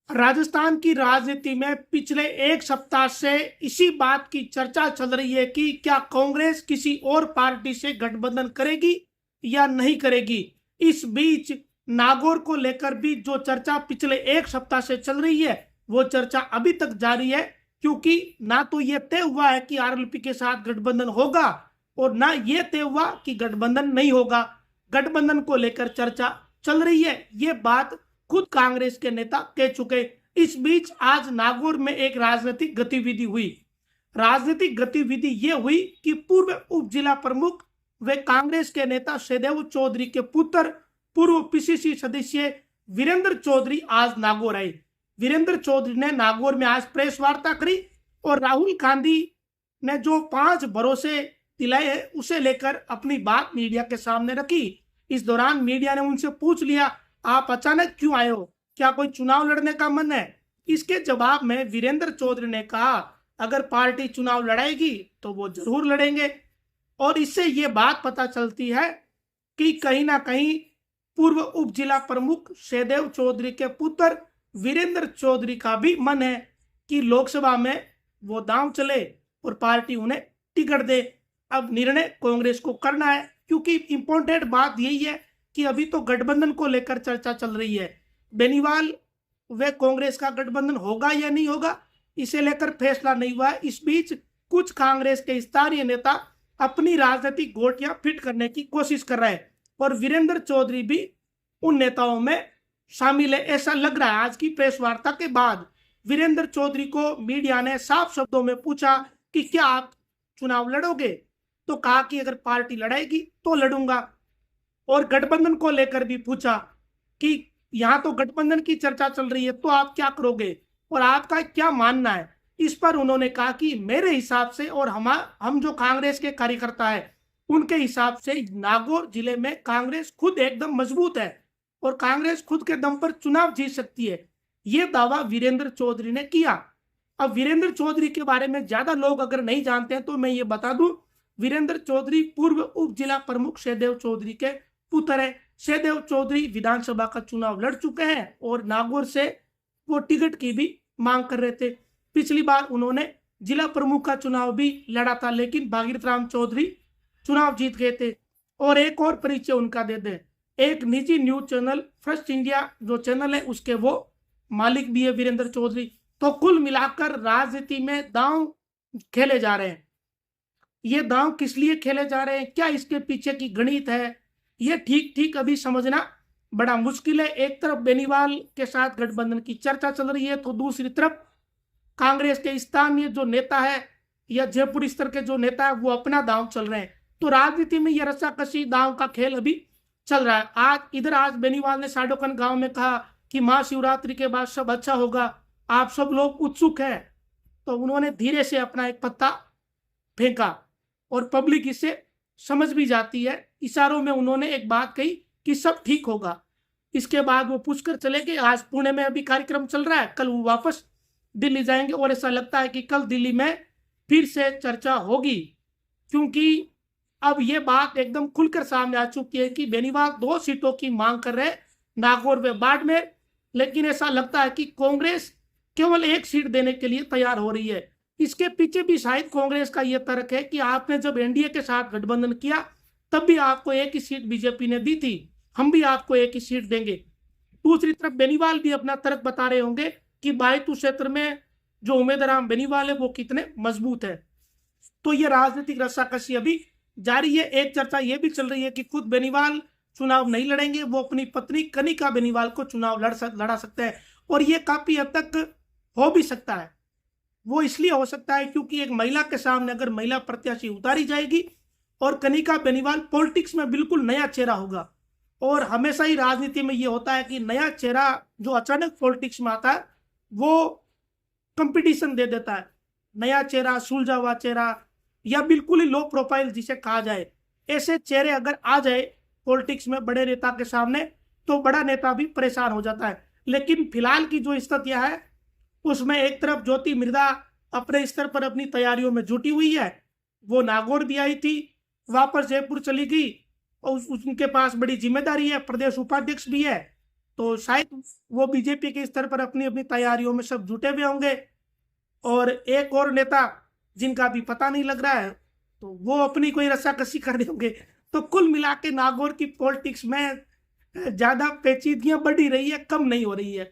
राजस्थान की राजनीति में पिछले एक सप्ताह से इसी बात की चर्चा चल रही है कि क्या कांग्रेस किसी और पार्टी से गठबंधन करेगी या नहीं करेगी। इस बीच नागौर को लेकर भी जो चर्चा पिछले एक सप्ताह से चल रही है वो चर्चा अभी तक जारी है, क्योंकि ना तो ये तय हुआ है कि आरएलपी के साथ गठबंधन होगा और ना ये तय हुआ कि गठबंधन नहीं होगा। गठबंधन को लेकर चर्चा चल रही है, ये बात खुद कांग्रेस के नेता कह चुके। इस बीच आज नागौर में एक राजनीतिक गतिविधि हुई। राजनीतिक गतिविधि ये हुई कि पूर्व उप जिला प्रमुख व कांग्रेस के नेता सहदेव चौधरी के पुत्र पूर्व पीसीसी सदस्य वीरेंद्र चौधरी आज नागौर आए। वीरेंद्र चौधरी ने नागौर में आज प्रेस वार्ता करी और राहुल गांधी ने जो 5 भरोसे दिलाए हैं उसे लेकर अपनी बात मीडिया के सामने रखी। इस दौरान मीडिया ने उनसे पूछ लिया, आप अचानक क्यों आए हो, क्या कोई चुनाव लड़ने का मन है। इसके जवाब में वीरेंद्र चौधरी ने कहा, अगर पार्टी चुनाव लड़ाएगी तो वो जरूर लड़ेंगे। और इससे ये बात पता चलती है कि कहीं ना कहीं पूर्व उप जिला प्रमुख सहदेव चौधरी के पुत्र वीरेंद्र चौधरी का भी मन है कि लोकसभा में वो दांव चले और पार्टी उन्हें टिकट दे। अब निर्णय कांग्रेस को करना है, क्योंकि इंपॉर्टेंट बात यही है कि अभी तो गठबंधन को लेकर चर्चा चल रही है। बेनीवाल व कांग्रेस का गठबंधन होगा या नहीं होगा, इसे लेकर फैसला नहीं हुआ है। इस बीच कुछ कांग्रेस के स्थानीय नेता अपनी राजनीतिक गोटियां फिट करने की कोशिश कर रहे हैं और वीरेंद्र चौधरी भी उन नेताओं में शामिल है, ऐसा लग रहा है। आज की प्रेस वार्ता के बाद वीरेंद्र चौधरी को मीडिया ने साफ शब्दों में पूछा कि क्या आप चुनाव लड़ोगे, तो कहा कि अगर पार्टी लड़ाएगी तो लड़ूंगा। और गठबंधन को लेकर भी पूछा कि यहाँ तो गठबंधन की चर्चा चल रही है, तो आप क्या करोगे और आपका क्या मानना है। इस पर उन्होंने कहा कि मेरे हिसाब से और हम जो कांग्रेस के कार्यकर्ता है उनके हिसाब से नागौर जिले में कांग्रेस खुद एकदम मजबूत है और कांग्रेस खुद के दम पर चुनाव जीत सकती है। ये दावा वीरेंद्र चौधरी ने किया। अब वीरेंद्र चौधरी के बारे में ज्यादा लोग अगर नहीं जानते हैं तो मैं ये बता दूं, वीरेंद्र चौधरी पूर्व उप जिला प्रमुख सहदेव चौधरी के पुत्र है। सहदेव चौधरी विधानसभा का चुनाव लड़ चुके हैं और नागौर से वो टिकट की भी मांग कर रहे थे। पिछली बार उन्होंने जिला प्रमुख का चुनाव भी लड़ा था, लेकिन भागीरथ राम चौधरी चुनाव जीत गए थे। और एक और परिचय उनका दे दें, एक निजी न्यूज चैनल फर्स्ट इंडिया जो चैनल है उसके वो मालिक भी है वीरेंद्र चौधरी। तो कुल मिलाकर राजनीति में दांव खेले जा रहे हैं। ये दांव किस लिए खेले जा रहे हैं, क्या इसके पीछे की गणित है, ये ठीक ठीक अभी समझना बड़ा मुश्किल है। एक तरफ बेनीवाल के साथ गठबंधन की चर्चा चल रही है, तो दूसरी तरफ कांग्रेस के स्थानीय जो नेता है या जयपुर स्तर के जो नेता है वो अपना दांव चल रहे हैं। तो राजनीति में यह रस्साकशी दांव का खेल अभी चल रहा है। आज बेनीवाल ने साडोकन गांव में कहा कि महाशिवरात्रि के बाद सब अच्छा होगा, आप सब लोग उत्सुक हैं। तो उन्होंने धीरे से अपना एक पत्ता फेंका और पब्लिक इसे समझ भी जाती है। इशारों में उन्होंने एक बात कही कि सब ठीक होगा। इसके बाद वो पूछकर चले गए। आज पुणे में अभी कार्यक्रम चल रहा है, कल वो वापस दिल्ली जाएंगे और ऐसा लगता है कि कल दिल्ली में फिर से चर्चा होगी, क्योंकि अब ये बात एकदम खुलकर सामने आ चुकी है कि बेनीवाल 2 सीटों की मांग कर रहे हैं, नागौर व बाड़मेर। लेकिन ऐसा लगता है कि कांग्रेस केवल 1 सीट देने के लिए तैयार हो रही है। इसके पीछे भी शायद कांग्रेस का यह तर्क है कि आपने जब एनडीए के साथ गठबंधन किया तब भी आपको 1 ही सीट बीजेपी ने दी थी, हम भी आपको 1 ही सीट देंगे। दूसरी तरफ बेनीवाल भी अपना तर्क बता रहे होंगे कि बायतू क्षेत्र में जो उम्मीदवार बेनीवाल है वो कितने मजबूत है। तो ये राजनीतिक रस्साकशी अभी जारी है। एक चर्चा ये भी चल रही है कि खुद बेनीवाल चुनाव नहीं लड़ेंगे, वो अपनी पत्नी कनिका बेनीवाल को चुनाव लड़ा सकते हैं। और ये काफी हद तक हो भी सकता है। वो इसलिए हो सकता है क्योंकि एक महिला के सामने अगर महिला प्रत्याशी उतारी जाएगी और कनिका बेनीवाल पॉलिटिक्स में बिल्कुल नया चेहरा होगा। और हमेशा ही राजनीति में ये होता है कि नया चेहरा जो अचानक पॉलिटिक्स में आता है वो कंपटीशन दे देता है। नया चेहरा, सुलझा हुआ चेहरा या बिल्कुल ही लो प्रोफाइल जिसे कहा जाए, ऐसे चेहरे अगर आ जाए पॉलिटिक्स में बड़े नेता के सामने तो बड़ा नेता भी परेशान हो जाता है। लेकिन फिलहाल की जो स्थितियां है उसमें एक तरफ ज्योति मृधा अपने स्तर पर अपनी तैयारियों में जुटी हुई है, वो नागौर भी आई थी, वापस जयपुर चली गई और उनके पास बड़ी जिम्मेदारी है, प्रदेश उपाध्यक्ष भी है। तो शायद वो बीजेपी के स्तर पर अपनी अपनी तैयारियों में सब जुटे हुए होंगे। और एक और नेता जिनका भी पता नहीं लग रहा है, तो वो अपनी कोई रस्साकसी कर रहे होंगे। तो कुल मिला के नागौर की पॉलिटिक्स में ज्यादा पेचीदगियां बढ़ी रही है, कम नहीं हो रही है।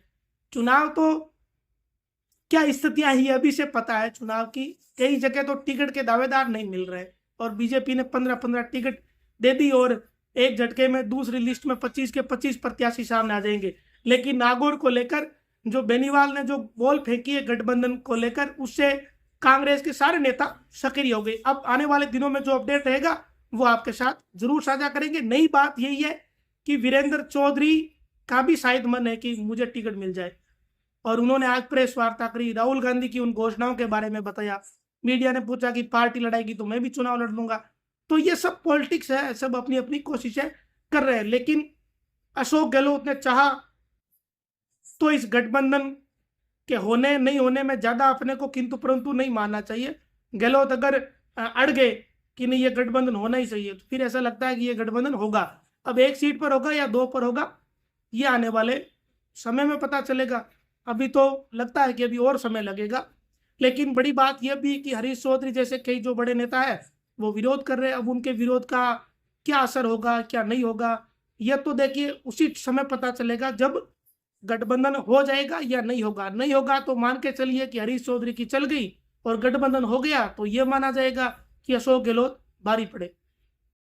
चुनाव तो क्या स्थितियां ही अभी से पता है चुनाव की। कई जगह तो टिकट के दावेदार नहीं मिल रहे और बीजेपी ने 15-15 टिकट दे दी और एक झटके में दूसरी लिस्ट में 25 के 25 प्रत्याशी सामने आ जाएंगे। लेकिन नागौर को लेकर जो बेनीवाल ने जो बॉल फेंकी है गठबंधन को लेकर, उससे कांग्रेस के सारे नेता सक्रिय हो गए। अब आने वाले दिनों में जो अपडेट रहेगा वो आपके साथ जरूर साझा करेंगे। नई बात यही है कि वीरेंद्र चौधरी का भी शायद मन है कि मुझे टिकट मिल जाए, और उन्होंने आज प्रेस वार्ता करी, राहुल गांधी की उन घोषणाओं के बारे में बताया। मीडिया ने पूछा कि पार्टी लड़ाएगी तो मैं भी चुनाव लड़ लूंगा। तो ये सब पॉलिटिक्स है, सब अपनी अपनी कोशिशें कर रहे हैं। लेकिन अशोक गहलोत ने चाहा तो इस गठबंधन के होने नहीं होने में ज्यादा अपने को किंतु परंतु नहीं मानना चाहिए। गहलोत अगर अड़ गए कि नहीं ये गठबंधन होना ही चाहिए, तो फिर ऐसा लगता है कि ये गठबंधन होगा। अब एक सीट पर होगा या दो पर होगा, ये आने वाले समय में पता चलेगा। अभी तो लगता है कि अभी और समय लगेगा। लेकिन बड़ी बात यह भी कि हरीश चौधरी जैसे कई जो बड़े नेता है वो विरोध कर रहे हैं। अब उनके विरोध का क्या असर होगा क्या नहीं होगा, यह तो देखिए उसी समय पता चलेगा जब गठबंधन हो जाएगा या नहीं होगा। नहीं होगा तो मान के चलिए कि हरीश चौधरी की चल गई, और गठबंधन हो गया तो यह माना जाएगा कि अशोक गहलोत भारी पड़े।